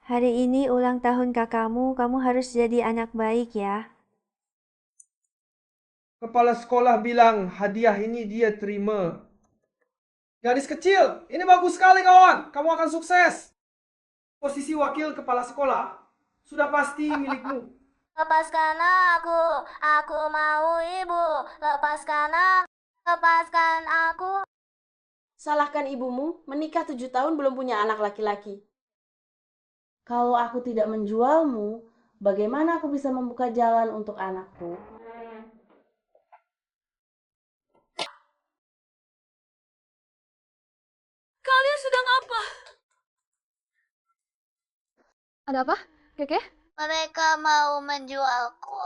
Hari ini ulang tahun kakakmu, kamu harus jadi anak baik ya. Kepala sekolah bilang hadiah ini dia terima. Gadis kecil, ini bagus sekali kawan. Kamu akan sukses. Posisi wakil kepala sekolah sudah pasti milikmu. Lepaskan aku mau ibu. Lepaskan aku. Salahkan ibumu, menikah 7 tahun belum punya anak laki-laki. Kalau aku tidak menjualmu, bagaimana aku bisa membuka jalan untuk anakku? Kalian sedang apa? Ada apa, Keke? Mereka mau menjualku.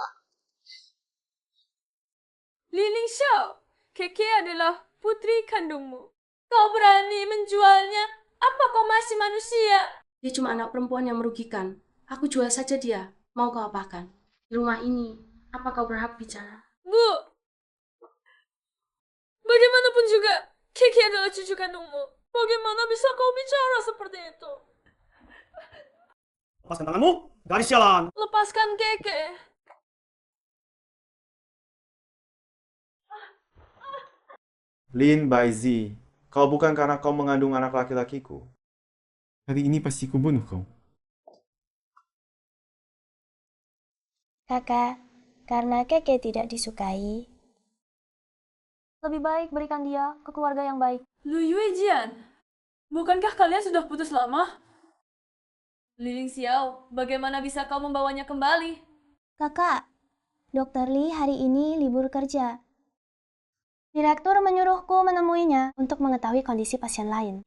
Liling Xiao, Keke adalah putri kandungmu. Kau berani menjualnya? Apa kau masih manusia? Dia cuma anak perempuan yang merugikan. Aku jual saja dia. Mau kau apakan? Di rumah ini, apa kau berhak bicara? Bu, bagaimanapun juga, Keke adalah cucu kandungmu. Bagaimana bisa kau bicara seperti itu? Lepaskan tanganmu, garis jalan. Lepaskan Keke. Lin Baizi, kalau bukan karena kau mengandung anak laki-lakiku, hari ini pasti kubunuh kau. Kakak, karena Keke tidak disukai, Lebih baik berikan dia ke keluarga yang baik. Lu Yuejian, bukankah kalian sudah putus lama? Liling Xiao, bagaimana bisa kau membawanya kembali? Kakak, Dokter Lee hari ini libur kerja. Direktur menyuruhku menemuinya untuk mengetahui kondisi pasien lain.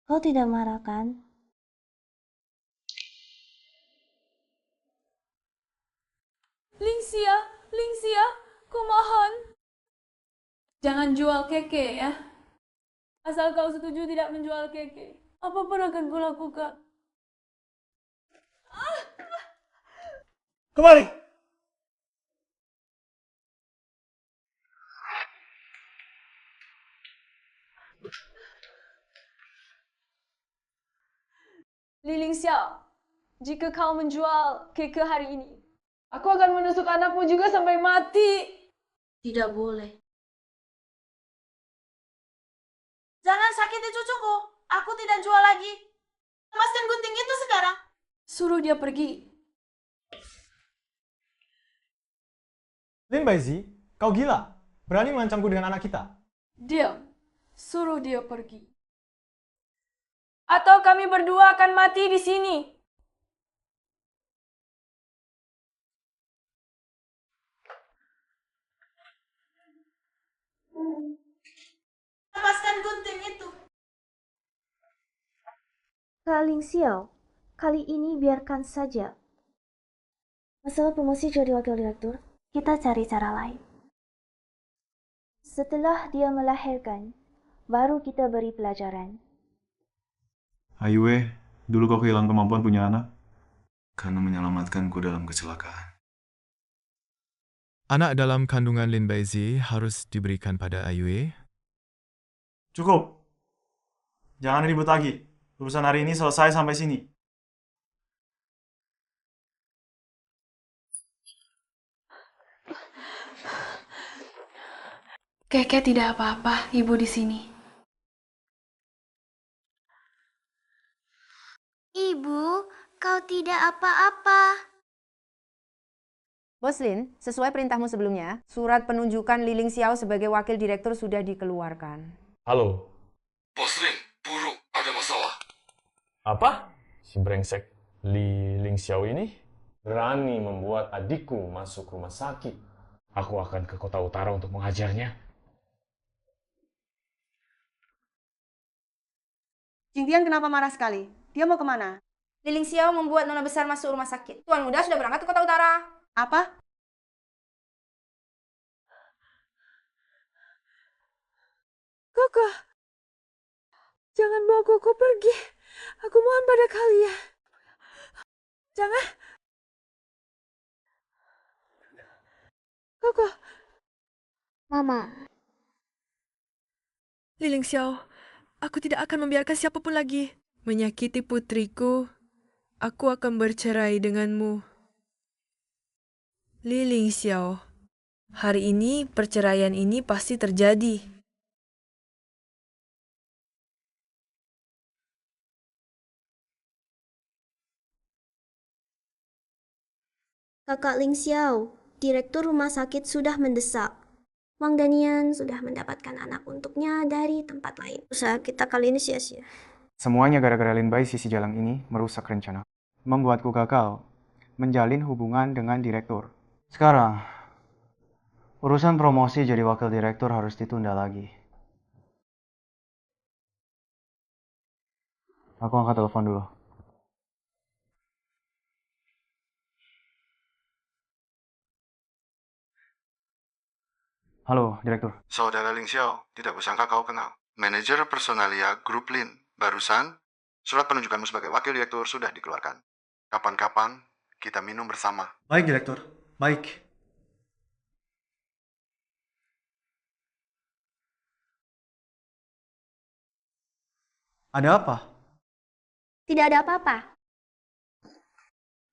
Kau tidak marah kan? Lingxia, kumohon. Jangan jual Keke ya. Asal kau setuju tidak menjual Keke, apapun akan kulakukan. Kembali. Liling Xiao, jika kau menjual Keke hari ini, aku akan menusuk anakmu juga sampai mati. Tidak boleh. Jangan sakiti cucuku. Aku tidak jual lagi. Lepaskan gunting itu sekarang. Suruh dia pergi. Lin Baizi, kau gila. Berani mengancamku dengan anak kita. Diam, suruh dia pergi. Atau kami berdua akan mati di sini. Lepaskan gunting itu. Kak Ling Xiao, kali ini biarkan saja. Masalah promosi jadi wakil direktur, kita cari cara lain. Setelah dia melahirkan, baru kita beri pelajaran. Aiwe, dulu kau kehilangan kemampuan punya anak karena menyelamatkanku dalam kecelakaan. Anak dalam kandungan Lin Baizi harus diberikan pada Aiwe. Cukup. Jangan ribut lagi. Urusan hari ini selesai sampai sini. Keke tidak apa-apa, ibu di sini. Ibu, kau tidak apa-apa. Bos Lin, sesuai perintahmu sebelumnya, surat penunjukan Liling Xiao sebagai wakil direktur sudah dikeluarkan. Halo. Bos Lin, buruk, ada masalah. Apa? Si brengsek Li Ling Xiao ini berani membuat adikku masuk rumah sakit. Aku akan ke kota utara untuk menghajarnya. Jingtian kenapa marah sekali? Dia mau kemana? Liling Xiao membuat nona besar masuk rumah sakit. Tuan muda sudah berangkat ke kota utara. Apa? Koko, jangan bawa Koko pergi. Aku mohon pada kalian. Jangan. Koko. Mama. Liling Xiao, aku tidak akan membiarkan siapapun lagi menyakiti putriku Aku akan bercerai denganmu. Li Ling Xiao, hari ini perceraian ini pasti terjadi. Kakak Ling Xiao, Direktur Rumah Sakit sudah mendesak. Wang Danian sudah mendapatkan anak untuknya dari tempat lain. Usaha kita kali ini sia-sia. Semuanya gara-gara Lin Bai sisi jalan ini merusak rencana. Membuatku gagal menjalin hubungan dengan direktur. Sekarang, urusan promosi jadi wakil direktur harus ditunda lagi. Aku angkat telepon dulu. Halo, Direktur. Saudara Ling Xiao, tidak kusangka kau kenal. Manajer personalia Grup Lin. Barusan, surat penunjukanmu sebagai wakil direktur sudah dikeluarkan. Kapan-kapan kita minum bersama. Baik, Direktur. Baik. Ada apa? Tidak ada apa-apa.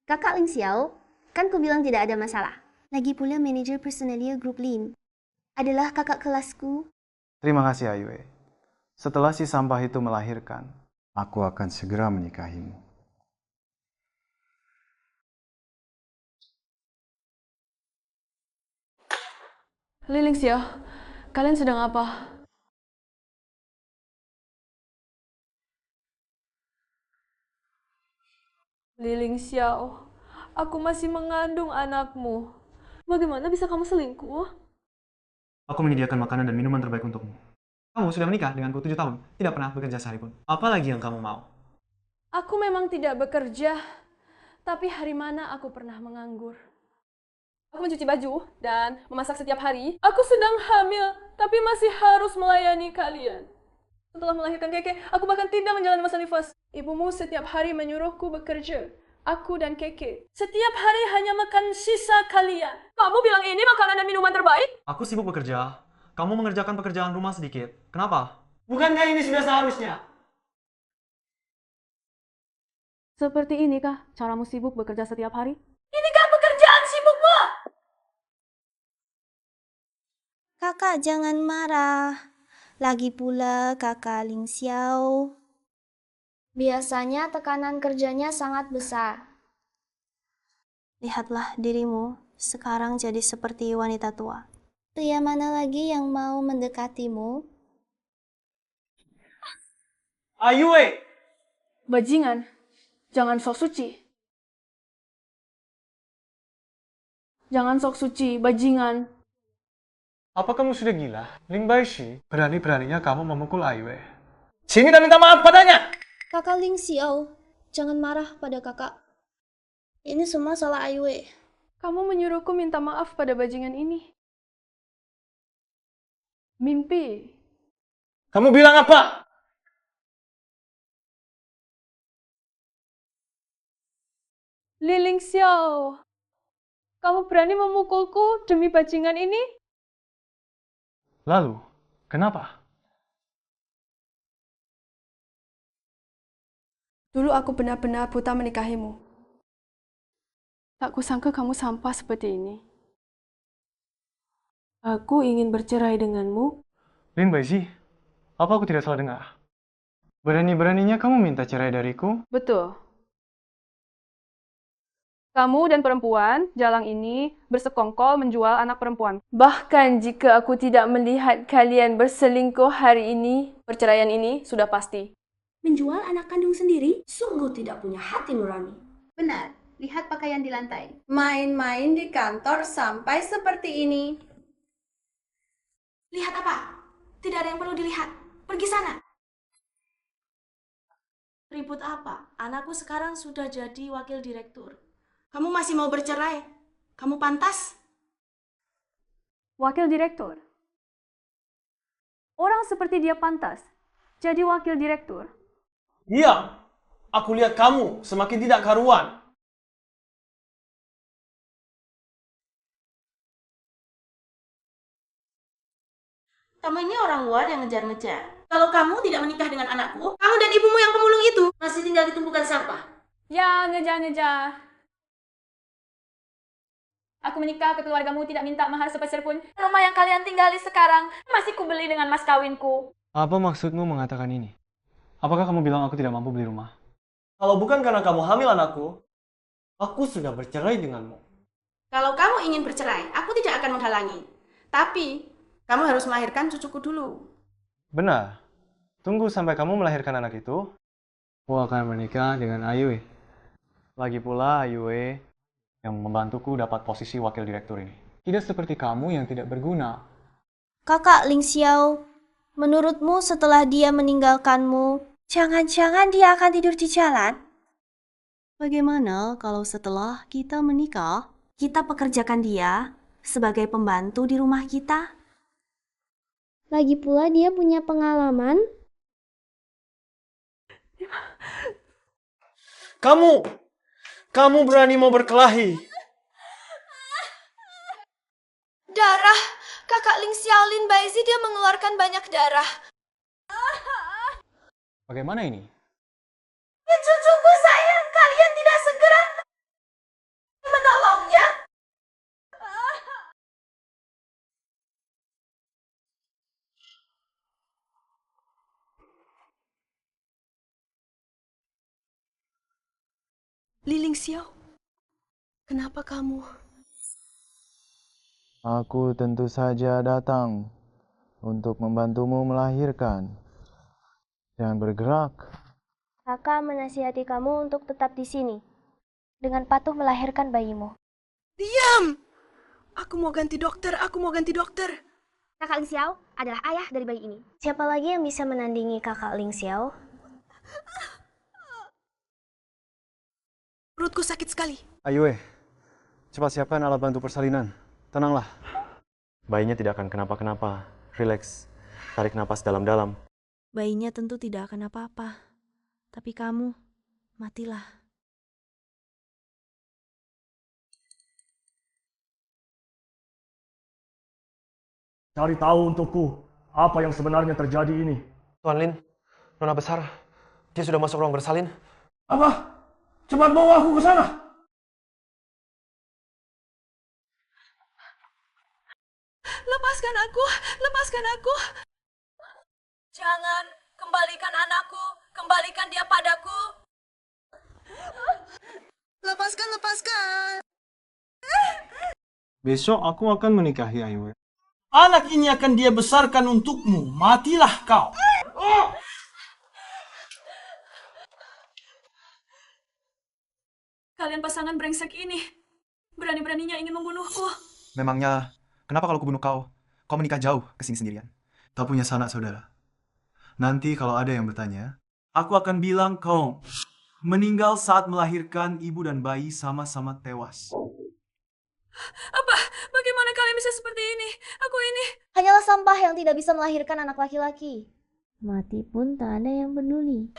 Kakak Ling Xiao, kan ku bilang tidak ada masalah. Lagi pula manajer personalia Grup Lin adalah kakak kelasku. Terima kasih, Ayue. Setelah si sampah itu melahirkan, aku akan segera menikahimu. Li Ling Xiao, kalian sedang apa? Li Ling Xiao, aku masih mengandung anakmu. Bagaimana bisa kamu selingkuh? Aku menyediakan makanan dan minuman terbaik untukmu. Kamu sudah menikah denganku 7 tahun, tidak pernah bekerja sehari pun. Apa lagi yang kamu mau? Aku memang tidak bekerja, tapi hari mana aku pernah menganggur. Aku mencuci baju dan memasak setiap hari. Aku sedang hamil, tapi masih harus melayani kalian. Setelah melahirkan Keke, aku bahkan tidak menjalani masa nifas. Ibumu setiap hari menyuruhku bekerja. Aku dan Keke setiap hari hanya makan sisa kalian. Kamu bilang ini makanan dan minuman terbaik? Aku sibuk bekerja. Kamu mengerjakan pekerjaan rumah sedikit. Kenapa? Bukankah ini sudah seharusnya? Seperti inikah caramu sibuk bekerja setiap hari? Inikah pekerjaan sibukmu? Kakak jangan marah. Lagi pula kakak Ling Xiao biasanya tekanan kerjanya sangat besar. Lihatlah dirimu sekarang jadi seperti wanita tua. Pria mana lagi yang mau mendekatimu? Ayue! Bajingan, jangan sok suci. Jangan sok suci, bajingan. Apa kamu sudah gila? Ling Baishi, berani-beraninya kamu memukul Ayue. Sini dan minta maaf padanya! Kakak Ling Xiao, jangan marah pada kakak. Ini semua salah Ayue. Kamu menyuruhku minta maaf pada bajingan ini. Mimpi. Kamu bilang apa? Li Ling Xiao, kamu berani memukulku demi bajingan ini? Lalu, kenapa? Dulu aku benar-benar buta menikahimu. Tak kusangka kamu sampah seperti ini. Aku ingin bercerai denganmu. Lin Baishi, apa aku tidak salah dengar? Berani-beraninya kamu minta cerai dariku? Betul. Kamu dan perempuan jalang ini bersekongkol menjual anak perempuan. Bahkan jika aku tidak melihat kalian berselingkuh hari ini, perceraian ini sudah pasti. Menjual anak kandung sendiri? Sungguh tidak punya hati nurani. Benar, lihat pakaian di lantai. Main-main di kantor sampai seperti ini. Lihat apa? Tidak ada yang perlu dilihat. Pergi sana. Ribut apa? Anakku sekarang sudah jadi wakil direktur. Kamu masih mau bercerai? Kamu pantas? Wakil direktur? Orang seperti dia pantas jadi wakil direktur? Iya, aku lihat kamu semakin tidak karuan. Kamu ini orang luar yang ngejar-ngejar. Kalau kamu tidak menikah dengan anakku, kamu dan ibumu yang pemulung itu masih tinggal di tumpukan sampah. Ya, ngeja-ngeja. Aku menikah ke keluargamu tidak minta mahar sepeser pun. Rumah yang kalian tinggali sekarang masih kubeli dengan mas kawinku. Apa maksudmu mengatakan ini? Apakah kamu bilang aku tidak mampu beli rumah? Kalau bukan karena kamu hamil anakku, aku sudah bercerai denganmu. Kalau kamu ingin bercerai, aku tidak akan menghalangi. Tapi, kamu harus melahirkan cucuku dulu. Benar. Tunggu sampai kamu melahirkan anak itu, aku akan menikah dengan Ayue. Lagi pula Ayue yang membantuku dapat posisi wakil direktur ini. Tidak seperti kamu yang tidak berguna. Kakak Ling Xiao, menurutmu setelah dia meninggalkanmu, jangan-jangan dia akan tidur di jalan? Bagaimana kalau setelah kita menikah, kita pekerjakan dia sebagai pembantu di rumah kita? Lagi pula dia punya pengalaman. Kamu berani mau berkelahi? Darah! Kakak Ling Xiao Lin Baizi dia mengeluarkan banyak darah. Bagaimana ini? Cucuku sayang, kalian tidak segera menolongnya. Li Ling Xiao, kenapa kamu? Aku tentu saja datang untuk membantumu melahirkan. Jangan bergerak. Kakak menasihati kamu untuk tetap di sini, dengan patuh melahirkan bayimu. Diam! Aku mau ganti dokter. Kakak Ling Xiao adalah ayah dari bayi ini. Siapa lagi yang bisa menandingi kakak Ling Xiao? Perutku sakit sekali. Ayue, cepat siapkan alat bantu persalinan. Tenanglah. Bayinya tidak akan kenapa-kenapa. Rileks. Tarik napas dalam-dalam. Bayinya tentu tidak akan apa-apa. Tapi kamu, matilah. Cari tahu untukku apa yang sebenarnya terjadi ini. Tuan Lin, Nona besar, dia sudah masuk ruang bersalin. Apa? Cepat bawa aku ke sana. Lepaskan aku. Jangan, kembalikan anakku, kembalikan dia padaku. Lepaskan. Besok aku akan menikahi Ayue. Anak ini akan dia besarkan untukmu. Matilah kau. Kalian pasangan brengsek ini berani-beraninya ingin membunuhku. Memangnya, kenapa kalau kubunuh kau? Kau menikah jauh ke sini sendirian. Tak punya sanak saudara. Nanti kalau ada yang bertanya, aku akan bilang kau meninggal saat melahirkan ibu dan bayi sama-sama tewas. Apa? Bagaimana kalian bisa seperti ini? Aku ini... Hanyalah sampah yang tidak bisa melahirkan anak laki-laki. Mati pun tak ada yang peduli.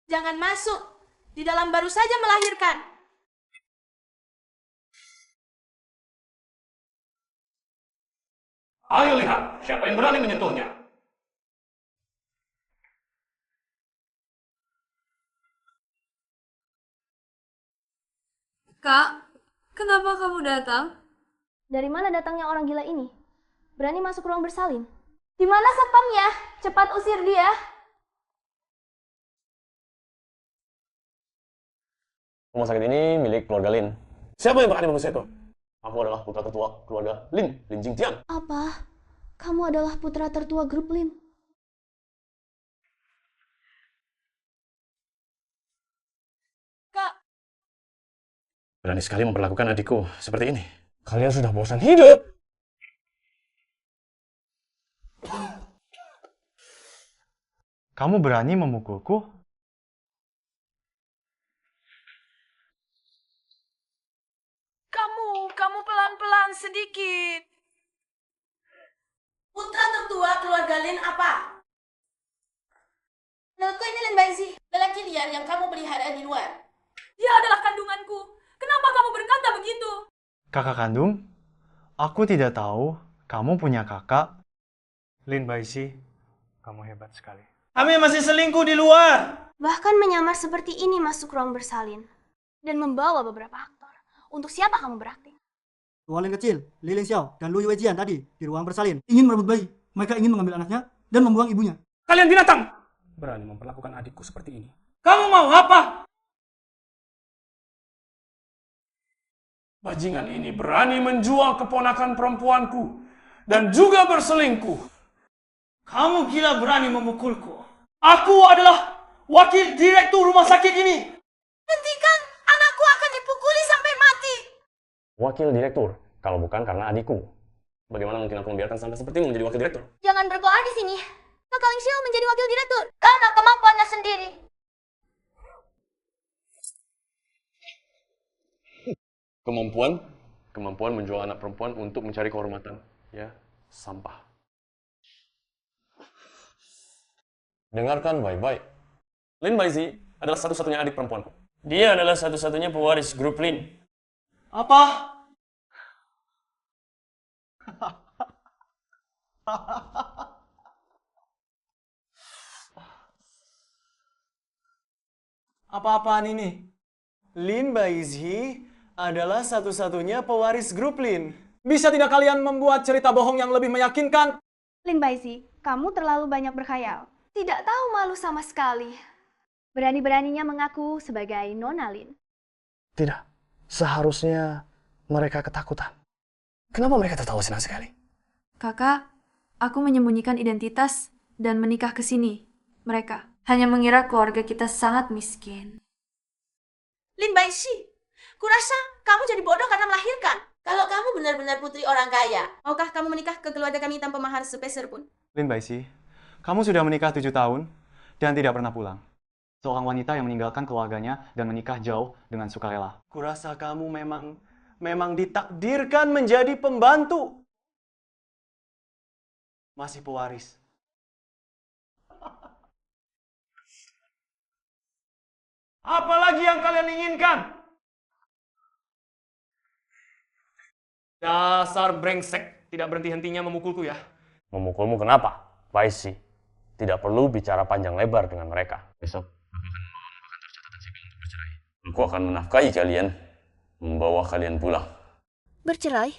Jangan masuk. Di dalam baru saja melahirkan. Ayo lihat, siapa yang berani menyentuhnya. Kak, kenapa kamu datang? Dari mana datangnya orang gila ini? Berani masuk ruang bersalin? Di mana satpamnya? Cepat usir dia. Rumah sakit ini milik keluarga Lin. Siapa yang berani mengusir itu? Aku adalah putra tertua keluarga Lin Jingtian. Apa? Kamu adalah putra tertua grup Lin? Kak, Berani sekali memperlakukan adikku seperti ini. Kalian sudah bosan hidup. Kamu berani memukulku? kamu pelan-pelan sedikit. Putra tertua keluarga Lin apa? Menurutku ini Lin Baizi, lelaki liar yang kamu pelihara di luar. Dia adalah kandunganku. Kenapa kamu berkata begitu? Kakak kandung? Aku tidak tahu kamu punya kakak. Lin Baizi, Kamu hebat sekali. Kami masih selingkuh di luar. Bahkan menyamar seperti ini masuk ruang bersalin. Dan membawa beberapa aktor. Untuk siapa kamu berakting? Tuan Lin kecil, Li Ling Xiao, dan Lu Yuejian tadi di ruang bersalin ingin merebut bayi. Mereka ingin mengambil anaknya dan membuang ibunya. Kalian binatang! Berani memperlakukan adikku seperti ini. Kamu mau apa? Bajingan ini berani menjual keponakan perempuanku dan juga berselingkuh. Kamu gila berani memukulku. Aku adalah wakil direktur rumah sakit ini. Hentikan, anakku akan dipukuli sampai mati. Wakil direktur, kalau bukan karena adikku. Bagaimana mungkin aku membiarkan sampai sepertimu menjadi wakil direktur? Jangan berkoar di sini. Kakak Ling Xiao menjadi wakil direktur karena kemampuannya sendiri. Kemampuan menjual anak perempuan untuk mencari kehormatan. Ya, sampah. Dengarkan baik-baik. Lin Baizi adalah satu-satunya adik perempuanku. Dia adalah satu-satunya pewaris grup Lin. Apa? Apa-apaan ini? Lin Baizi adalah satu-satunya pewaris grup Lin. Bisa tidak kalian membuat cerita bohong yang lebih meyakinkan? Lin Baizi, kamu terlalu banyak berkhayal. Tidak tahu malu sama sekali. Berani-beraninya mengaku sebagai Nona Lin. Tidak. Seharusnya mereka ketakutan. Kenapa mereka tertawa senang sekali? Kakak, aku menyembunyikan identitas dan menikah ke sini. Mereka hanya mengira keluarga kita sangat miskin. Lin Baizi, kurasa kamu jadi bodoh karena melahirkan. Kalau kamu benar-benar putri orang kaya, maukah kamu menikah ke keluarga kami tanpa mahar sepeser pun? Lin Baizi, kamu sudah menikah 7 tahun dan tidak pernah pulang. Seorang wanita yang meninggalkan keluarganya dan menikah jauh dengan sukarela. Kurasa kamu memang ditakdirkan menjadi pembantu. Masih pewaris. Apalagi yang kalian inginkan? Dasar brengsek, tidak berhenti-hentinya memukulku ya. Memukulmu kenapa? Baizi, tidak perlu bicara panjang lebar dengan mereka. Besok, aku akan membawamu ke kantor catatan sipil untuk bercerai. Aku akan menafkahi kalian, membawa kalian pulang. Bercerai?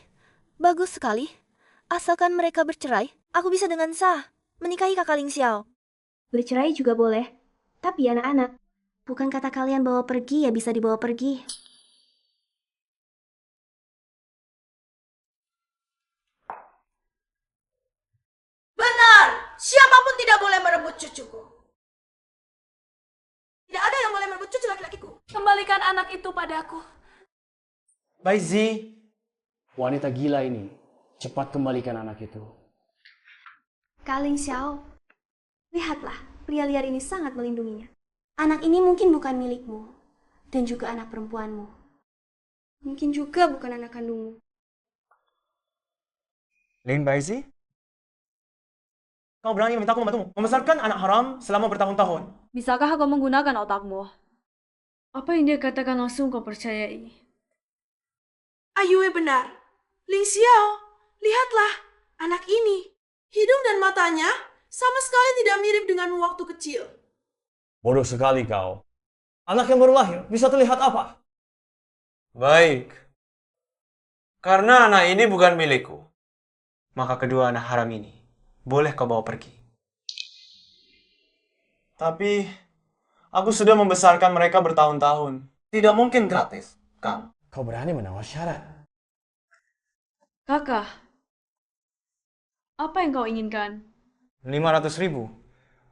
Bagus sekali. Asalkan mereka bercerai, aku bisa dengan sah menikahi kakak Ling Xiao. Bercerai juga boleh. Tapi anak-anak, bukan kata kalian bawa pergi ya bisa dibawa pergi. Benar, siapapun tidak boleh merebut cucuku. Tidak ada yang boleh merebut cucu laki-lakiku. Kembalikan anak itu padaku. Baizi, wanita gila ini, cepat kembalikan anak itu. Kak Ling Xiao, lihatlah, pria liar ini sangat melindunginya. Anak ini mungkin bukan milikmu, dan juga anak perempuanmu. Mungkin juga bukan anak kandungmu. Lin Baizi? Kau berani memintaku membantumu membesarkan anak haram selama bertahun-tahun. Bisakah kau menggunakan otakmu? Apa yang dia katakan langsung kau percayai? Ayue benar. Ling Xiao, lihatlah, anak ini. Hidung dan matanya sama sekali tidak mirip dengan waktu kecil. Bodoh sekali kau. Anak yang baru lahir bisa terlihat apa? Baik. Karena anak ini bukan milikku, maka kedua anak haram ini boleh kau bawa pergi. Tapi aku sudah membesarkan mereka bertahun-tahun. Tidak mungkin gratis, kan? Kau berani menawar syarat. Kakak, apa yang kau inginkan? 500.000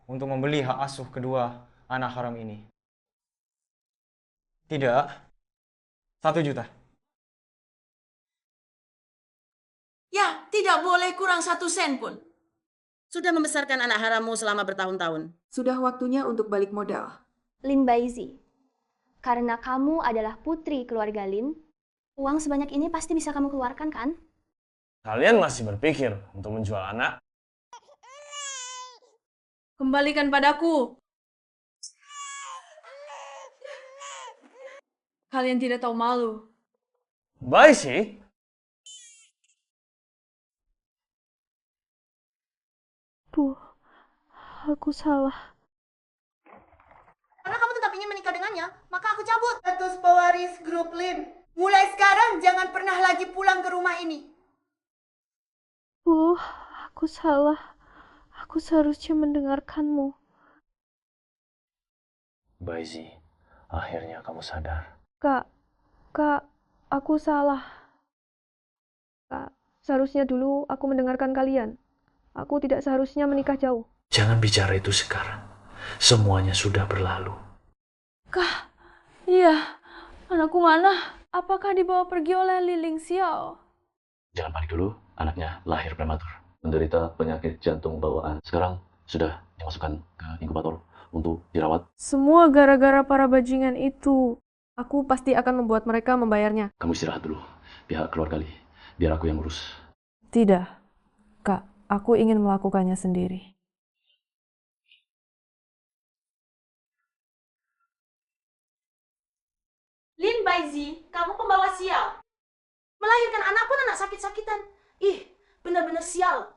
untuk membeli hak asuh kedua anak haram ini. Tidak, 1 juta. Ya, tidak boleh kurang 1 sen pun. Sudah membesarkan anak harammu selama bertahun-tahun. Sudah waktunya untuk balik modal. Lin Baizi, karena kamu adalah putri keluarga Lin, uang sebanyak ini pasti bisa kamu keluarkan kan? Kalian masih berpikir untuk menjual anak? Kembalikan padaku. Kalian tidak tahu malu. Baizi? Bu, aku salah. Karena kamu tetap ingin menikah dengannya, maka aku cabut. Status pewaris grup Lin. Mulai sekarang jangan pernah lagi pulang ke rumah ini. Aku salah. Aku seharusnya mendengarkanmu. Baizi, akhirnya kamu sadar. Kak, aku salah. Kak, seharusnya dulu aku mendengarkan kalian. Aku tidak seharusnya menikah jauh. Jangan bicara itu sekarang. Semuanya sudah berlalu. Kak, iya. Anakku mana? Apakah dibawa pergi oleh Liling Xiao? Jangan panik dulu, anaknya lahir prematur. Menderita penyakit jantung bawaan. Sekarang sudah dimasukkan ke inkubator untuk dirawat. Semua gara-gara para bajingan itu. Aku pasti akan membuat mereka membayarnya. Kamu istirahat dulu, pihak keluarga Li. Biar aku yang urus. Tidak, Kak. Aku ingin melakukannya sendiri. Lin Baizi, kamu pembawa sial. Melahirkan anak pun anak sakit-sakitan. Ih, benar-benar sial.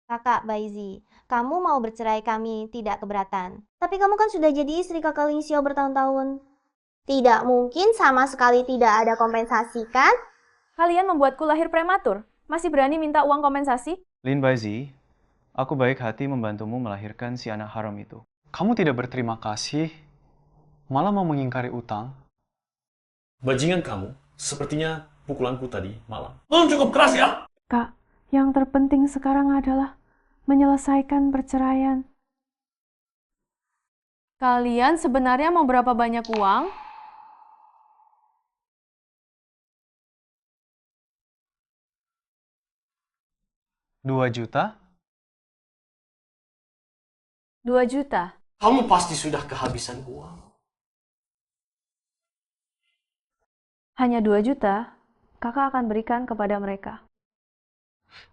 Kakak Baizi, kamu mau bercerai kami tidak keberatan. Tapi kamu kan sudah jadi istri kakak Ling Xiao bertahun-tahun. Tidak mungkin sama sekali tidak ada kompensasi, kan? Kalian membuatku lahir prematur. Masih berani minta uang kompensasi? Lin Baizi, aku baik hati membantumu melahirkan si anak haram itu. Kamu tidak berterima kasih, malah mau mengingkari utang. Bajingan kamu, sepertinya pukulanku tadi malam. Cukup keras ya. Kak, yang terpenting sekarang adalah menyelesaikan perceraian. Kalian sebenarnya mau berapa banyak uang? $2 juta? 2 juta? Kamu pasti sudah kehabisan uang. Hanya 2 juta, kakak akan berikan kepada mereka.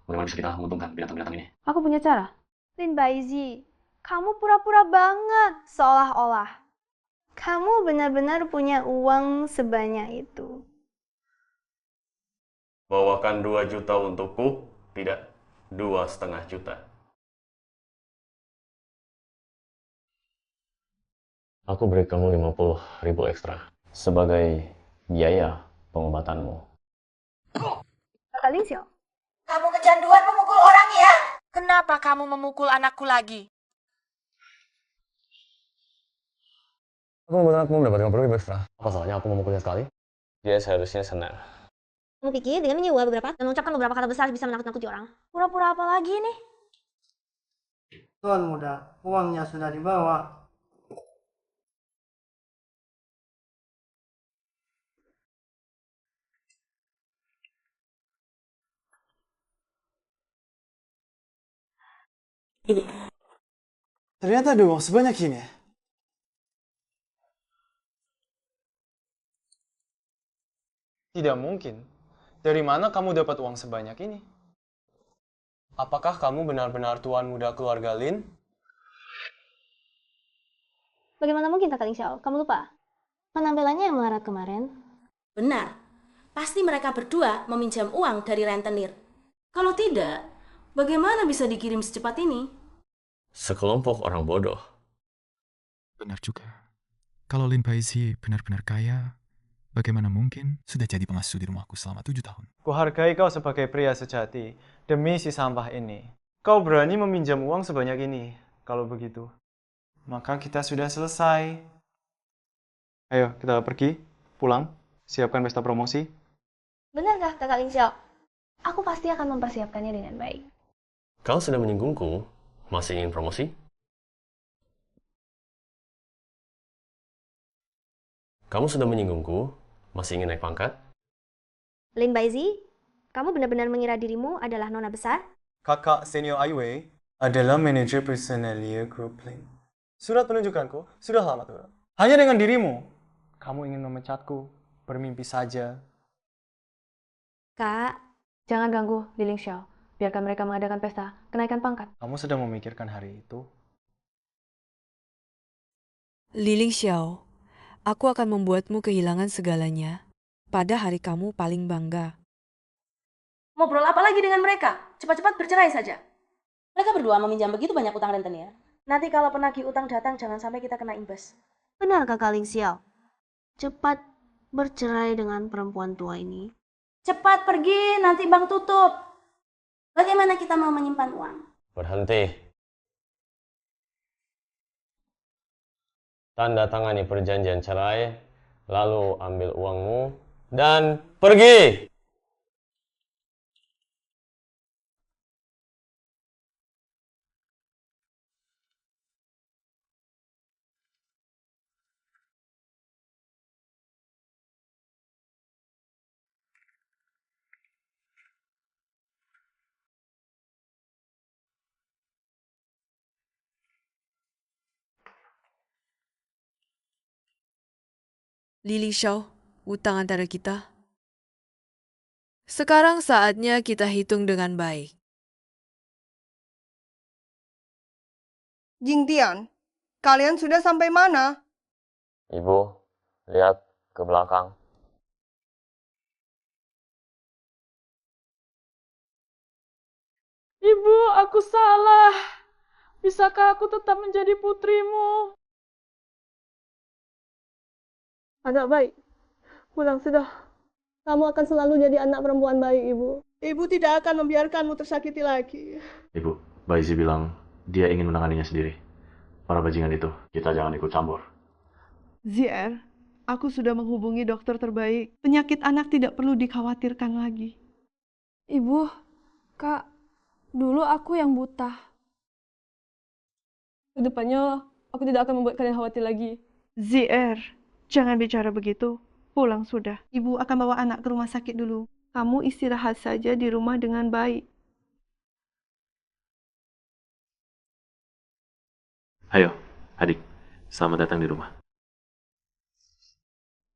Bagaimana bisa kita menguntungkan binatang-binatang ini? Aku punya cara. Lin Baizi, kamu pura-pura banget, seolah-olah. Kamu benar-benar punya uang sebanyak itu. Bawakan 2 juta untukku, tidak 2,5 juta. Aku beri kamu 50.000 ekstra sebagai biaya pengobatanmu. Kakak Ling Xiao, Kamu kecanduan memukul orang ya? Kenapa kamu memukul anakku lagi? Aku membuat anakmu mendapat 50.000 ekstra. Apa salahnya aku memukulnya sekali? Dia seharusnya senang. kamu pikir dengan menyewa beberapa dan mengucapkan beberapa kata besar bisa menakut-nakuti orang? Pura-pura apa lagi nih? Tuan muda, uangnya sudah dibawa. Ternyata ada uang sebanyak ini. Tidak mungkin. Dari mana kamu dapat uang sebanyak ini? Apakah kamu benar-benar tuan muda keluarga Lin? Bagaimana mungkin Kakak Ling Xiao? Kamu lupa? Penampilannya yang melarat kemarin. Benar. Pasti mereka berdua meminjam uang dari rentenir. Kalau tidak, bagaimana bisa dikirim secepat ini? Sekelompok orang bodoh. Benar juga. Kalau Lin Baizi benar-benar kaya, bagaimana mungkin sudah jadi pengasuh di rumahku selama 7 tahun? Kuhargai kau sebagai pria sejati demi si sampah ini. Kau berani meminjam uang sebanyak ini. Kalau begitu, maka kita sudah selesai. Ayo, kita pergi, pulang, siapkan pesta promosi. Benarkah Kakak Ling Xiao? Aku pasti akan mempersiapkannya dengan baik. Kau sudah menyinggungku. Masih ingin promosi? Kamu sudah menyinggungku. Masih ingin naik pangkat? Lin Baizi, kamu benar-benar mengira dirimu adalah nona besar? Kakak senior Ai Wei adalah manajer personalia grup Lin. Surat penunjukanku sudah lama turun. Hanya dengan dirimu, kamu ingin memecatku, bermimpi saja. Kak, Jangan ganggu Liling Xiao. Biarkan mereka mengadakan pesta kenaikan pangkat. Kamu sedang memikirkan hari itu? Liling Xiao, aku akan membuatmu kehilangan segalanya pada hari kamu paling bangga. Ngobrol apa lagi dengan mereka? Cepat-cepat bercerai saja. Mereka berdua meminjam begitu banyak utang rentenir. Nanti kalau penagih utang datang, jangan sampai kita kena imbas. Benar Kakak Ling Xiao. Cepat bercerai dengan perempuan tua ini. Cepat pergi, nanti bank tutup. Bagaimana kita mau menyimpan uang? Berhenti. Tanda tangani perjanjian cerai, lalu ambil uangmu, dan pergi! Li Xiao, utang antara kita. Sekarang saatnya kita hitung dengan baik. Jingtian, kalian sudah sampai mana? Ibu, lihat ke belakang. Ibu, aku salah. Bisakah aku tetap menjadi putrimu? Anak baik, pulang sudah. Kamu akan selalu jadi anak perempuan baik, Ibu. Ibu tidak akan membiarkanmu tersakiti lagi. Ibu, Baizi bilang dia ingin menanganinya sendiri. Para bajingan itu, kita jangan ikut campur. ZR, aku sudah menghubungi dokter terbaik. Penyakit anak tidak perlu dikhawatirkan lagi. Ibu, Kak, dulu aku yang buta. Kedepannya, aku tidak akan membuat kalian khawatir lagi. ZR, jangan bicara begitu. Pulang sudah. Ibu akan bawa anak ke rumah sakit dulu. Kamu istirahat saja di rumah dengan baik. Ayo, adik, selamat datang di rumah.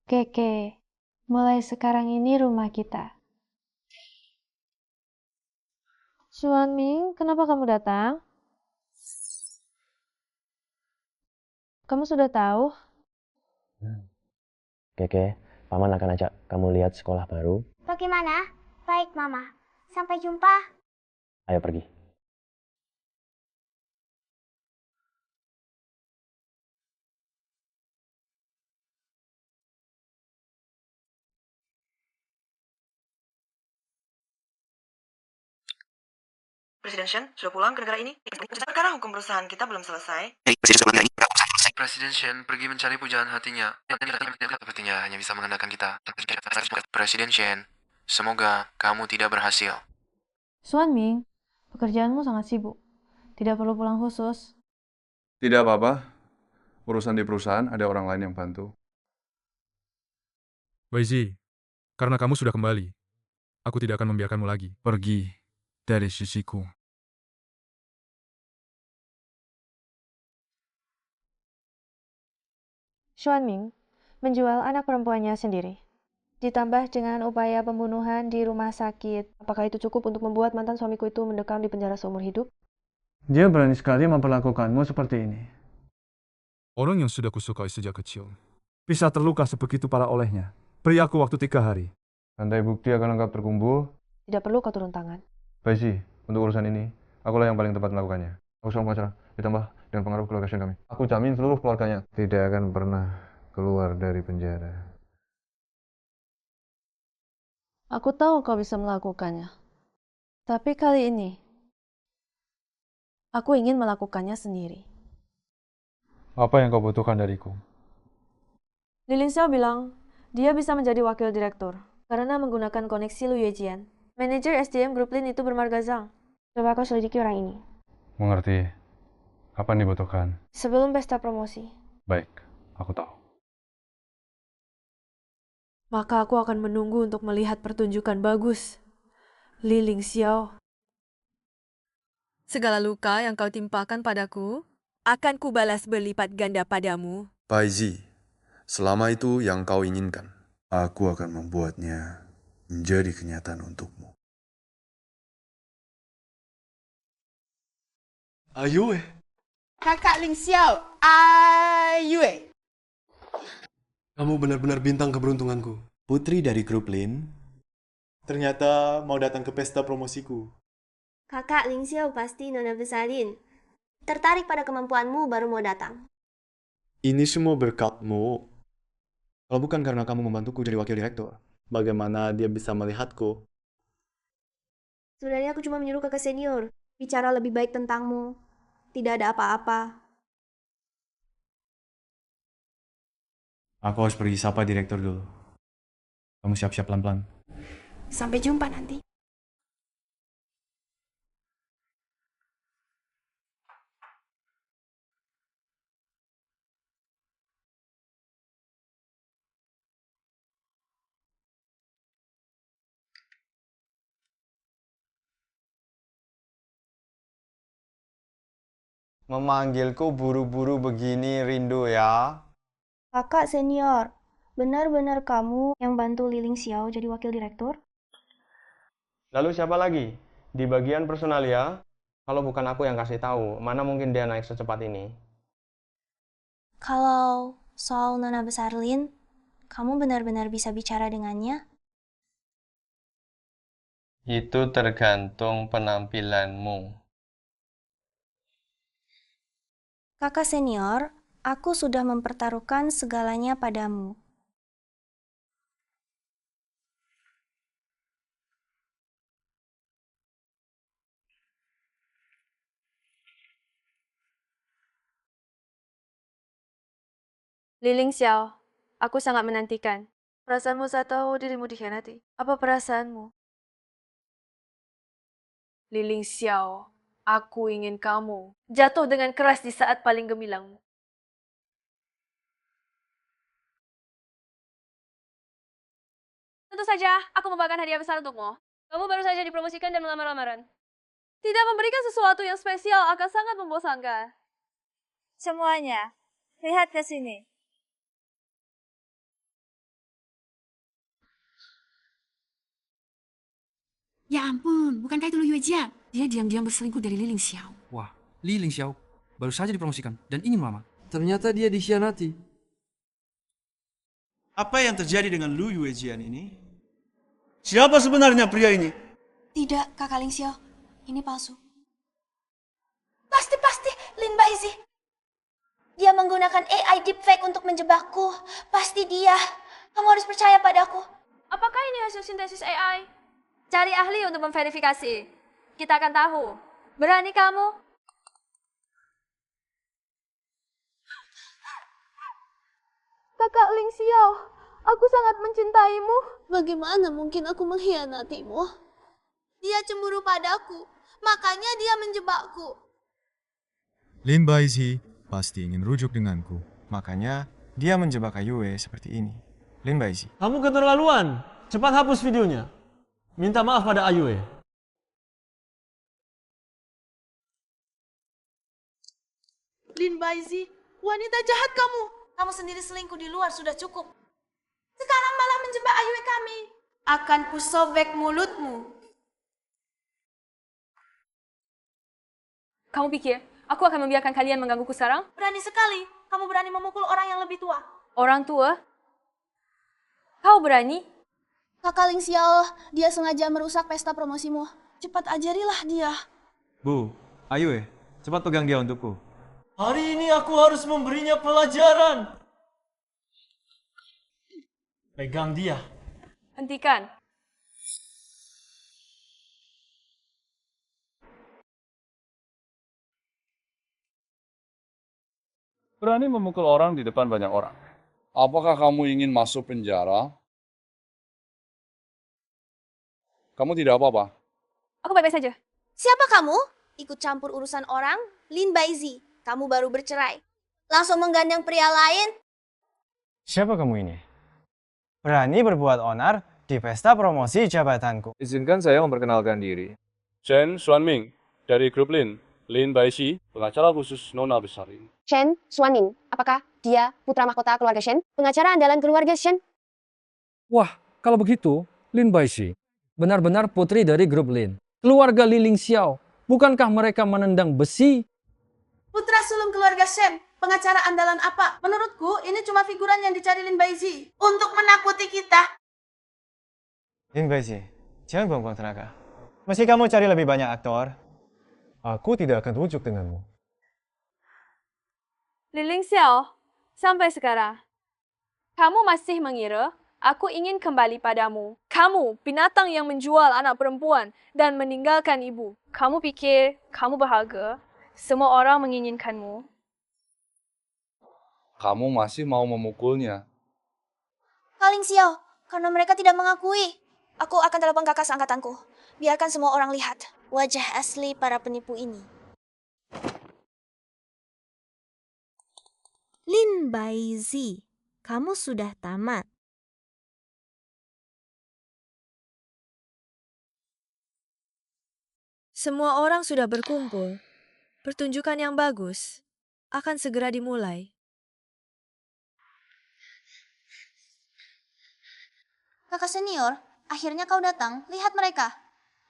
Keke, mulai sekarang ini rumah kita. Xuanming, kenapa kamu datang? Kamu sudah tahu? Keke, Paman akan ajak kamu lihat sekolah baru. Bagaimana? Baik, Mama. Sampai jumpa. Ayo pergi. Presiden Shen sudah pulang ke negara ini. Sekarang hukum perusahaan kita belum selesai. Presiden Shen pergi mencari pujaan hatinya. Sepertinya hanya bisa mengandalkan kita. Presiden Shen, semoga kamu tidak berhasil. Xuanming, pekerjaanmu sangat sibuk. Tidak perlu pulang khusus. Tidak apa-apa. Urusan di perusahaan ada orang lain yang bantu. Baizi, karena kamu sudah kembali, aku tidak akan membiarkanmu lagi pergi dari sisiku. Xuanming menjual anak perempuannya sendiri. Ditambah dengan upaya pembunuhan di rumah sakit. Apakah itu cukup untuk membuat mantan suamiku itu mendekam di penjara seumur hidup? Dia berani sekali memperlakukanmu seperti ini. Orang yang sudah kusukai sejak kecil Bisa terluka sebegitu parah olehnya. Beri aku waktu 3 hari. Andai bukti akan lengkap terkumpul. Tidak perlu kau turun tangan. Baizi, untuk urusan ini, akulah yang paling tepat melakukannya. Aku seorang pengacara, ditambah dengan pengaruh keluarga Shen kami. Aku jamin seluruh keluarganya tidak akan pernah keluar dari penjara. Aku tahu kau bisa melakukannya. Tapi kali ini, aku ingin melakukannya sendiri. Apa yang kau butuhkan dariku? Li Xiao bilang, dia bisa menjadi wakil direktur karena menggunakan koneksi Lu Yuejian. Manajer SDM Grup Lin itu bermarga Zhang. Coba kau selidiki orang ini. Mengerti. Kapan dibutuhkan? Sebelum pesta promosi. Baik, aku tahu. Maka aku akan menunggu untuk melihat pertunjukan bagus. Li Xiao. Segala luka yang kau timpakan padaku, akan kubalas berlipat ganda padamu. Baizi, selama itu yang kau inginkan, aku akan membuatnya menjadi kenyataan untukmu. Ayo Kakak Ling Xiao, ayo. Kamu benar-benar bintang keberuntunganku. Putri dari grup Lin ternyata mau datang ke pesta promosiku. Kakak Ling Xiao pasti nona besarin. Tertarik pada kemampuanmu baru mau datang. Ini semua berkatmu. Kalau bukan karena kamu membantuku jadi wakil direktur, bagaimana dia bisa melihatku? Sebenarnya aku cuma menyuruh kakak senior bicara lebih baik tentangmu. Tidak ada apa-apa. Aku harus pergi sapa direktur dulu. Kamu siap-siap pelan-pelan. Sampai jumpa nanti. Memanggilku buru-buru begini rindu ya. Kakak senior, benar-benar kamu yang bantu Liling Xiao jadi wakil direktur? Lalu siapa lagi? Di bagian personalia, kalau bukan aku yang kasih tahu, mana mungkin dia naik secepat ini. Kalau soal Nona Besar Lin, kamu benar-benar bisa bicara dengannya? Itu tergantung penampilanmu. Kakak senior, aku sudah mempertaruhkan segalanya padamu. Liling Xiao, aku sangat menantikan. Perasaanmu saat tahu dirimu dikhianati. Apa perasaanmu? Liling Xiao, aku ingin kamu jatuh dengan keras di saat paling gemilangmu. Tentu saja, aku membawakan hadiah besar untukmu. Kamu baru saja dipromosikan dan melamar lamaran. Tidak memberikan sesuatu yang spesial akan sangat membosankan. Semuanya, lihat ke sini. Ya ampun, bukankah itu Lu Yuejia? Dia diam-diam berselingkuh dari Liling Xiao. Wah, Liling Xiao baru saja dipromosikan dan ingin melamar. Ternyata dia dikhianati. Apa yang terjadi dengan Lu Yuejian ini? Siapa sebenarnya pria ini? Tidak, Kakak Ling Xiao. Ini palsu. Pasti Lin Baizi. Dia menggunakan AI deepfake untuk menjebakku. Pasti dia. Kamu harus percaya padaku. Apakah ini hasil sintesis AI? Cari ahli untuk memverifikasi. Kita akan tahu. Berani kamu? Kakak Ling Xiao, aku sangat mencintaimu. Bagaimana mungkin aku mengkhianatimu? Dia cemburu padaku. Makanya dia menjebakku. Lin Baizi pasti ingin rujuk denganku. Makanya dia menjebak Yue seperti ini. Lin Baizi. Kamu keterlaluan. Cepat hapus videonya. Minta maaf pada Ayue. Lin Baizi, wanita jahat kamu. Kamu sendiri selingkuh di luar sudah cukup. Sekarang malah menjebak Ayue kami. Akan kusobek mulutmu. Kamu pikir aku akan membiarkan kalian menggangguku sekarang? Berani sekali. Kamu berani memukul orang yang lebih tua. Orang tua? Kau berani? Kakak Ling Xiao, dia sengaja merusak pesta promosimu. Cepat ajarilah dia. Bu, Ayue, cepat pegang dia untukku. Hari ini aku harus memberinya pelajaran. Pegang dia. Hentikan. Berani memukul orang di depan banyak orang. Apakah kamu ingin masuk penjara? Kamu tidak apa-apa. Aku baik-baik saja. Siapa kamu? Ikut campur urusan orang? Lin Baizi, kamu baru bercerai. Langsung menggandeng pria lain? Siapa kamu ini? Berani berbuat onar di pesta promosi jabatanku. Izinkan saya memperkenalkan diri. Chen Xuanming dari grup Lin. Lin Baizi, pengacara khusus Nona Besar Lin. Shen Xuanming, apakah dia putra mahkota keluarga Shen? Pengacara andalan keluarga Shen? Wah, kalau begitu, Lin Baizi benar-benar putri dari grup Lin. Keluarga Liling Xiao, bukankah mereka menendang besi? Putra sulung keluarga Shen, pengacara andalan apa? Menurutku, ini cuma figuran yang dicari Lin Baizi untuk menakuti kita. Lin Baizi, jangan buang-buang tenaga. Meski kamu cari lebih banyak aktor, aku tidak akan rujuk denganmu. Liling Xiao, sampai sekarang, kamu masih mengira aku ingin kembali padamu. Kamu, binatang yang menjual anak perempuan dan meninggalkan ibu. Kamu pikir kamu berharga? Semua orang menginginkanmu. Kamu masih mau memukulnya. Kak Ling Xiao, karena mereka tidak mengakui, aku akan telepon kakak seangkatanku. Biarkan semua orang lihat wajah asli para penipu ini. Lin Baizi, kamu sudah tamat. Semua orang sudah berkumpul. Pertunjukan yang bagus akan segera dimulai. Kakak senior, akhirnya kau datang. Lihat mereka.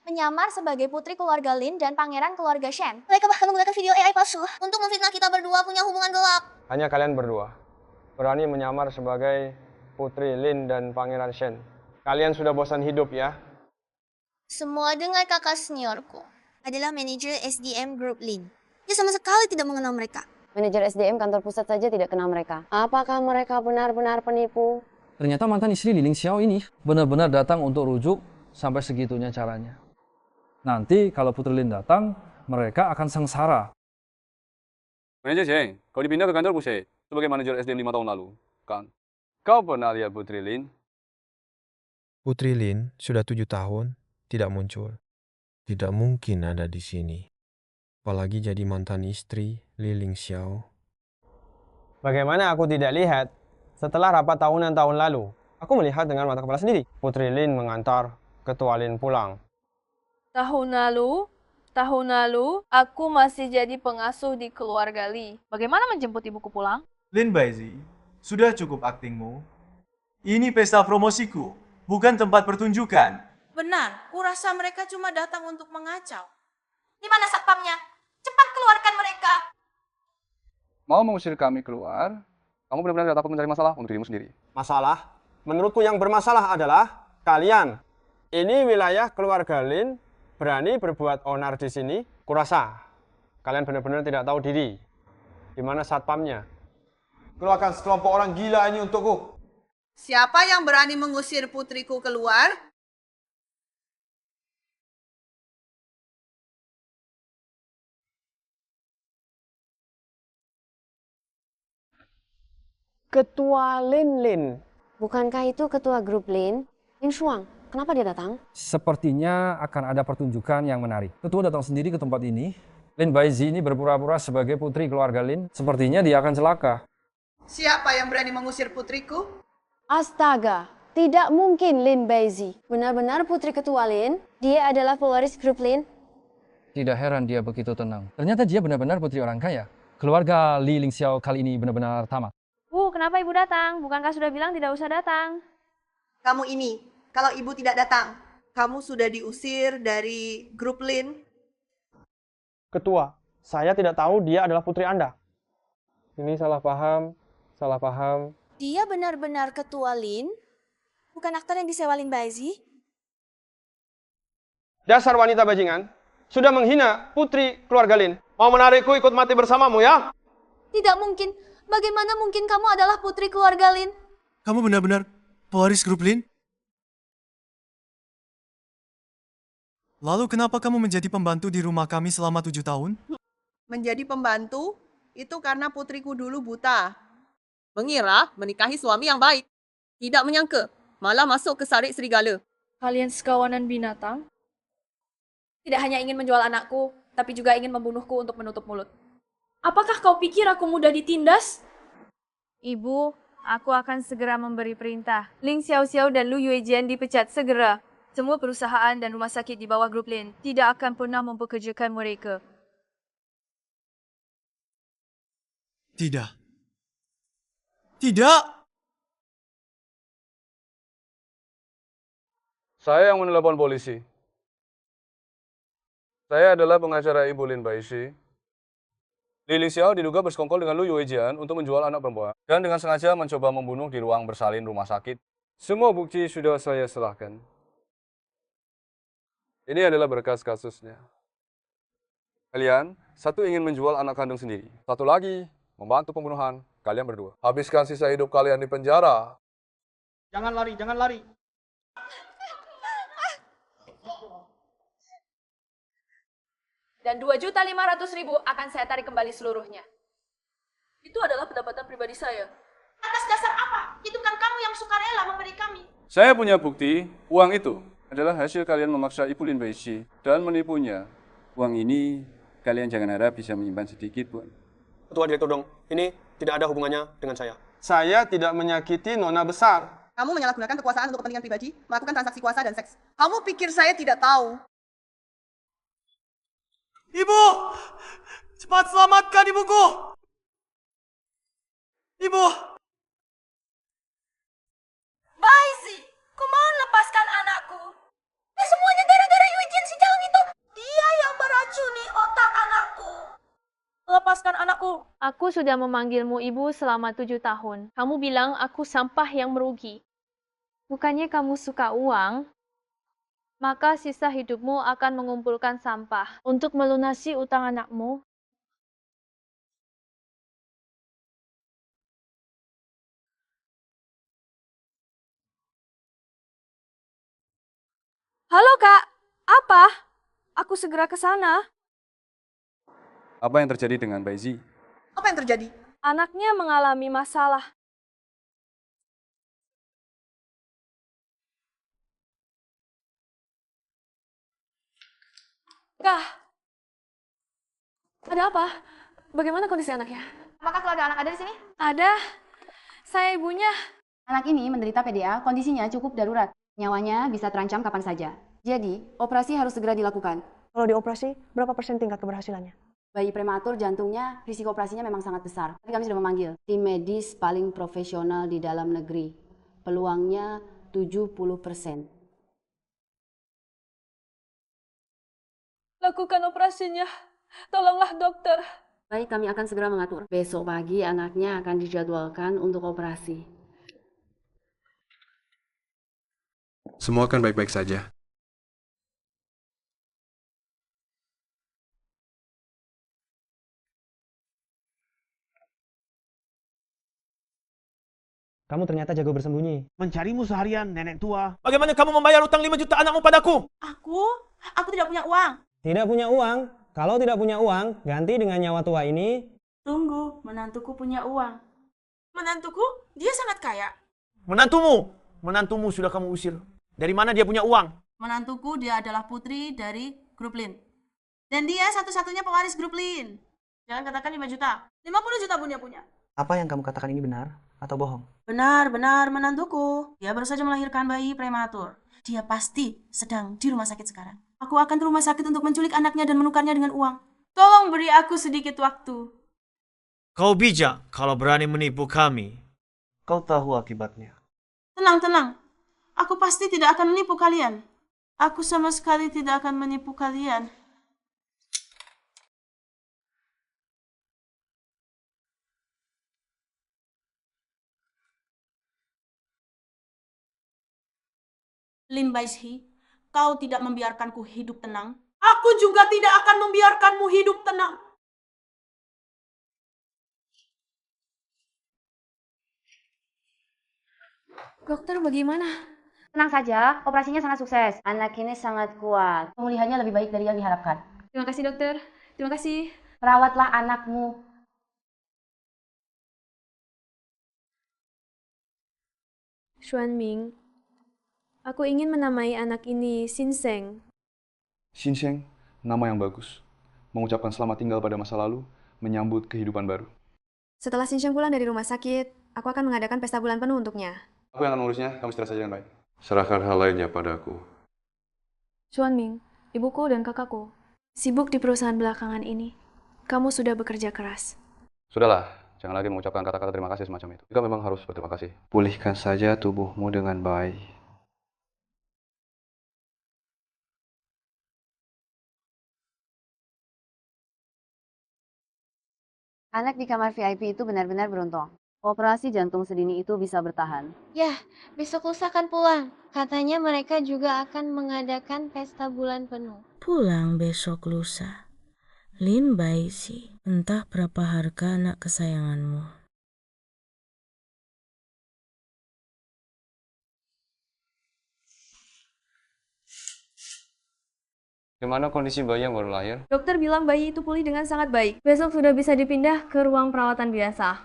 Menyamar sebagai putri keluarga Lin dan pangeran keluarga Shen. Mereka bahkan menggunakan video AI palsu untuk memfitnah kita berdua punya hubungan gelap. Hanya kalian berdua berani menyamar sebagai putri Lin dan pangeran Shen. Kalian sudah bosan hidup ya? Semua dengar kakak seniorku adalah manajer SDM Group Lin. Dia sama sekali tidak mengenal mereka. Manajer SDM kantor pusat saja tidak kenal mereka. Apakah mereka benar-benar penipu? Ternyata mantan istri Liling Xiao ini benar-benar datang untuk rujuk sampai segitunya caranya. Nanti kalau Putri Lin datang, mereka akan sengsara. Manajer Cheng, kau dipindah ke kantor pusat sebagai manajer SDM 5 tahun lalu, kan? Kau pernah lihat Putri Lin? Putri Lin sudah 7 tahun tidak muncul. Tidak mungkin ada di sini. Apalagi jadi mantan istri Liling Xiao. Bagaimana aku tidak lihat? Setelah rapat tahunan tahun lalu, aku melihat dengan mata kepala sendiri. Putri Lin mengantar Ketua Lin pulang. Tahun lalu, aku masih jadi pengasuh di keluarga Li. Bagaimana menjemput ibuku pulang? Lin Baizi, sudah cukup aktingmu. Ini pesta promosiku, bukan tempat pertunjukan. Benar, kurasa mereka cuma datang untuk mengacau. Di mana satpamnya? Cepat keluarkan mereka. Mau mengusir kami keluar? Kamu benar-benar tidak takut mencari masalah untuk dirimu sendiri? Masalah? Menurutku yang bermasalah adalah kalian. Ini wilayah keluarga Lin, berani berbuat onar di sini. Kurasa kalian benar-benar tidak tahu diri. Di mana satpamnya? Keluarkan sekelompok orang gila ini untukku. Siapa yang berani mengusir putriku keluar? Ketua Lin. Bukankah itu ketua grup Lin? Lin Shuang, kenapa dia datang? Sepertinya akan ada pertunjukan yang menarik. Ketua datang sendiri ke tempat ini. Lin Baizi ini berpura-pura sebagai putri keluarga Lin. Sepertinya dia akan celaka. Siapa yang berani mengusir putriku? Astaga, tidak mungkin Lin Baizi. Benar-benar putri ketua Lin? Dia adalah pewaris grup Lin? Tidak heran dia begitu tenang. Ternyata dia benar-benar putri orang kaya. Keluarga Li Ling Xiao kali ini benar-benar tamat. Kenapa ibu datang? Bukankah sudah bilang tidak usah datang? Kamu ini, kalau ibu tidak datang, kamu sudah diusir dari grup Lin. Ketua, saya tidak tahu dia adalah putri Anda. Ini salah paham. Dia benar-benar ketua Lin? Bukan aktor yang disewa Lin Baizi? Dasar wanita bajingan, sudah menghina putri keluarga Lin. Mau menarikku ikut mati bersamamu ya? Tidak mungkin. Bagaimana mungkin kamu adalah putri keluarga Lin? Kamu benar-benar pewaris grup Lin? Lalu kenapa kamu menjadi pembantu di rumah kami selama 7 tahun? Menjadi pembantu itu karena putriku dulu buta. Mengira menikahi suami yang baik. Tidak menyangka, malah masuk ke sarik serigala. Kalian sekawanan binatang? Tidak hanya ingin menjual anakku, tapi juga ingin membunuhku untuk menutup mulut. Apakah kau pikir aku mudah ditindas? Ibu, aku akan segera memberi perintah. Ling Xiaoxiao dan Lu Yuejian dipecat segera. Semua perusahaan dan rumah sakit di bawah grup Lin tidak akan pernah mempekerjakan mereka. Tidak. Saya yang menelepon polisi. Saya adalah pengacara Ibu Lin Baizi. Liling Xiao diduga bersekongkol dengan Lu Yuejian untuk menjual anak perempuan dan dengan sengaja mencoba membunuh di ruang bersalin rumah sakit. Semua bukti sudah saya serahkan. Ini adalah berkas kasusnya. Kalian, satu ingin menjual anak kandung sendiri. Satu lagi, membantu pembunuhan kalian berdua. Habiskan sisa hidup kalian di penjara. Jangan lari, jangan lari. Dan 2.500.000 akan saya tarik kembali seluruhnya. Itu adalah pendapatan pribadi saya. Atas dasar apa? Itu kan kamu yang sukarela memberi kami. Saya punya bukti, uang itu adalah hasil kalian memaksa Ibu Lin Baishi dan menipunya. Uang ini kalian jangan harap bisa menyimpan sedikit pun. Ketua Direktur dong, ini tidak ada hubungannya dengan saya. Saya tidak menyakiti nona besar. Kamu menyalahgunakan kekuasaan untuk kepentingan pribadi, melakukan transaksi kuasa dan seks. Kamu pikir saya tidak tahu? Ibu! Cepat selamatkan ibuku! Ibu! Baizi, kau mohon lepaskan anakku. Ya semuanya gara-gara Yujian si jalan itu. Dia yang meracuni otak anakku. Lepaskan anakku. Aku sudah memanggilmu ibu selama 7 tahun. Kamu bilang aku sampah yang merugi. Bukannya kamu suka uang? Maka sisa hidupmu akan mengumpulkan sampah untuk melunasi utang anakmu. Halo Kak, apa? Aku segera ke sana. Apa yang terjadi dengan Baizi? Apa yang terjadi? Anaknya mengalami masalah. Kak, ada apa? Bagaimana kondisi anaknya? Apakah keluarga anak ada di sini? Ada. Saya ibunya. Anak ini menderita PDA, kondisinya cukup darurat. Nyawanya bisa terancam kapan saja. Jadi, operasi harus segera dilakukan. Kalau dioperasi, berapa persen tingkat keberhasilannya? Bayi prematur jantungnya, risiko operasinya memang sangat besar. Tapi kami sudah memanggil tim medis paling profesional di dalam negeri. Peluangnya 70%. Lakukan operasinya. Tolonglah dokter. Baik, kami akan segera mengatur. Besok pagi anaknya akan dijadwalkan untuk operasi. Semua akan baik-baik saja. Kamu ternyata jago bersembunyi. Mencarimu seharian, nenek tua. Bagaimana kamu membayar utang 5 juta anakmu padaku? Aku tidak punya uang. Tidak punya uang? Kalau tidak punya uang, ganti dengan nyawa tua ini. Tunggu, menantuku punya uang. Menantuku? Dia sangat kaya. Menantumu! Menantumu sudah kamu usir. Dari mana dia punya uang? Menantuku dia adalah putri dari grup Lin. Dan dia satu-satunya pewaris grup Lin. Jangan katakan 5 juta. 50 juta pun dia punya. Apa yang kamu katakan ini benar atau bohong? Benar, menantuku. Dia baru saja melahirkan bayi prematur. Dia pasti sedang di rumah sakit sekarang. Aku akan ke rumah sakit untuk menculik anaknya dan menukarnya dengan uang. Tolong beri aku sedikit waktu. Kau bijak kalau berani menipu kami. Kau tahu akibatnya. Tenang. Aku pasti tidak akan menipu kalian. Aku sama sekali tidak akan menipu kalian. Lin Baishi, kau tidak membiarkanku hidup tenang. Aku juga tidak akan membiarkanmu hidup tenang. Dokter, bagaimana? Tenang saja, operasinya sangat sukses. Anak ini sangat kuat. Pemulihannya lebih baik dari yang diharapkan. Terima kasih dokter. Terima kasih. Rawatlah anakmu. Xuanming, aku ingin menamai anak ini Xinseng. Xinseng, nama yang bagus. Mengucapkan selamat tinggal pada masa lalu, menyambut kehidupan baru. Setelah Xinseng pulang dari rumah sakit, aku akan mengadakan pesta bulan penuh untuknya. Aku yang akan mengurusnya, kamu istirahat saja dengan baik. Serahkan hal lainnya padaku. Xuanming, ibuku dan kakakku sibuk di perusahaan belakangan ini. Kamu sudah bekerja keras. Sudahlah, jangan lagi mengucapkan kata-kata terima kasih semacam itu. Jika memang harus berterima kasih. Pulihkan saja tubuhmu dengan baik. Anak di kamar VIP itu benar-benar beruntung. Operasi jantung sedini itu bisa bertahan. Ya, besok lusa akan pulang. Katanya mereka juga akan mengadakan pesta bulan penuh. Pulang besok lusa. Lin Baizi, entah berapa harga anak kesayanganmu. Gimana kondisi bayi yang baru lahir? Dokter bilang bayi itu pulih dengan sangat baik. Besok sudah bisa dipindah ke ruang perawatan biasa.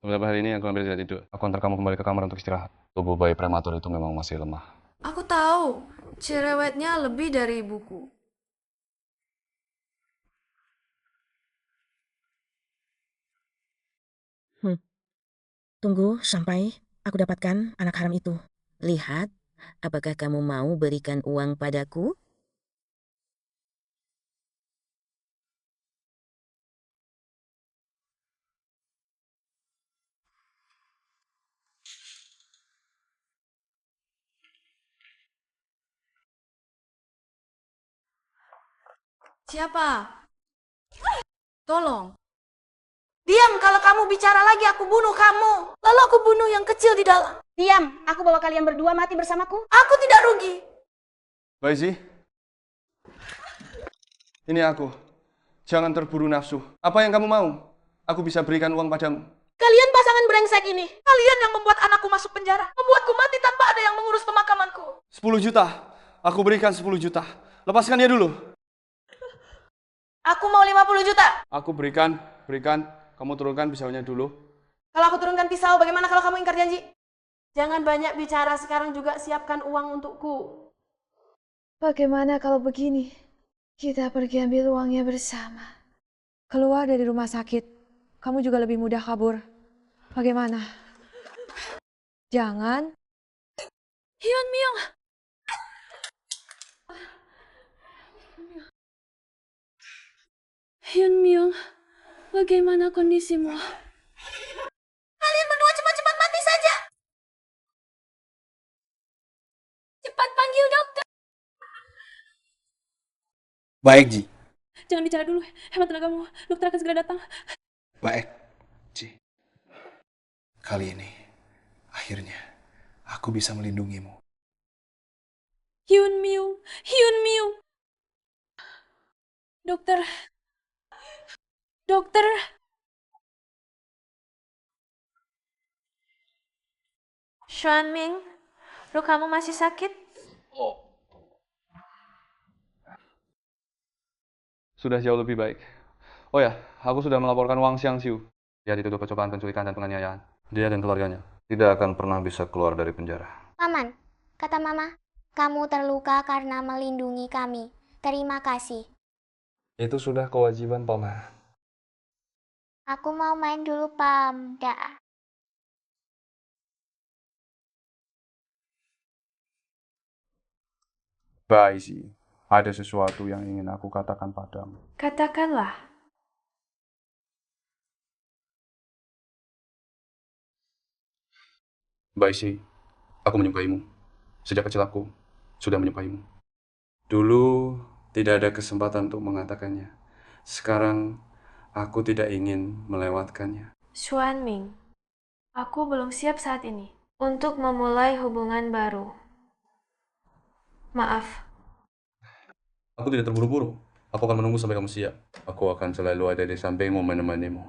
Beberapa hari ini aku hampir tidak tidur. Aku antar kamu kembali ke kamar untuk istirahat. Tubuh bayi prematur itu memang masih lemah. Aku tahu, cerewetnya lebih dari ibuku. Tunggu sampai aku dapatkan anak haram itu. Lihat, apakah kamu mau berikan uang padaku? Siapa? Tolong. Diam, kalau kamu bicara lagi aku bunuh kamu. Lalu aku bunuh yang kecil di dalam. Diam, aku bawa kalian berdua mati bersamaku. Aku tidak rugi. Baizi, ini aku. Jangan terburu nafsu. Apa yang kamu mau? Aku bisa berikan uang padamu. Kalian pasangan brengsek ini. Kalian yang membuat anakku masuk penjara. Membuatku mati tanpa ada yang mengurus pemakamanku. 10 juta. Aku berikan 10 juta. Lepaskan dia dulu. Aku mau 50 juta. Aku berikan. Kamu turunkan pisaunya dulu. Kalau aku turunkan pisau, bagaimana kalau kamu ingkar janji? Jangan banyak bicara, sekarang juga siapkan uang untukku. Bagaimana kalau begini? Kita pergi ambil uangnya bersama. Keluar dari rumah sakit, kamu juga lebih mudah kabur. Bagaimana? Jangan. Hyun Myung. Hyun Myung, bagaimana kondisimu? Kalian berdua cepat-cepat mati saja. Cepat panggil dokter. Baik, Ji. Jangan bicara dulu, hemat tenagamu. Dokter akan segera datang. Baik, Ji. Kali ini, akhirnya, aku bisa melindungimu. Hyun Myung. Dokter. Xuanming, lukamu masih sakit? Sudah jauh lebih baik. Oh ya, aku sudah melaporkan Wang Xiangxiu. Dia dituduh percobaan penculikan dan penganiayaan. Dia dan keluarganya tidak akan pernah bisa keluar dari penjara. Paman, kata Mama, kamu terluka karena melindungi kami. Terima kasih. Itu sudah kewajiban Paman. Aku mau main dulu, Pam. Dah. Baizi, ada sesuatu yang ingin aku katakan padamu. Katakanlah. Baizi, aku menyukaimu. Sejak kecil aku sudah menyukaimu. Dulu tidak ada kesempatan untuk mengatakannya. Sekarang aku tidak ingin melewatkannya. Xuanming, aku belum siap saat ini untuk memulai hubungan baru. Maaf. Aku tidak terburu-buru. Aku akan menunggu sampai kamu siap. Aku akan selalu ada di sampingmu menemanimu.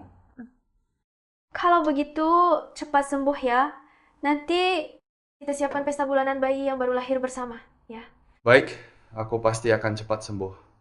Kalau begitu, cepat sembuh ya. Nanti kita siapkan pesta bulanan bayi yang baru lahir bersama, ya. Baik, aku pasti akan cepat sembuh.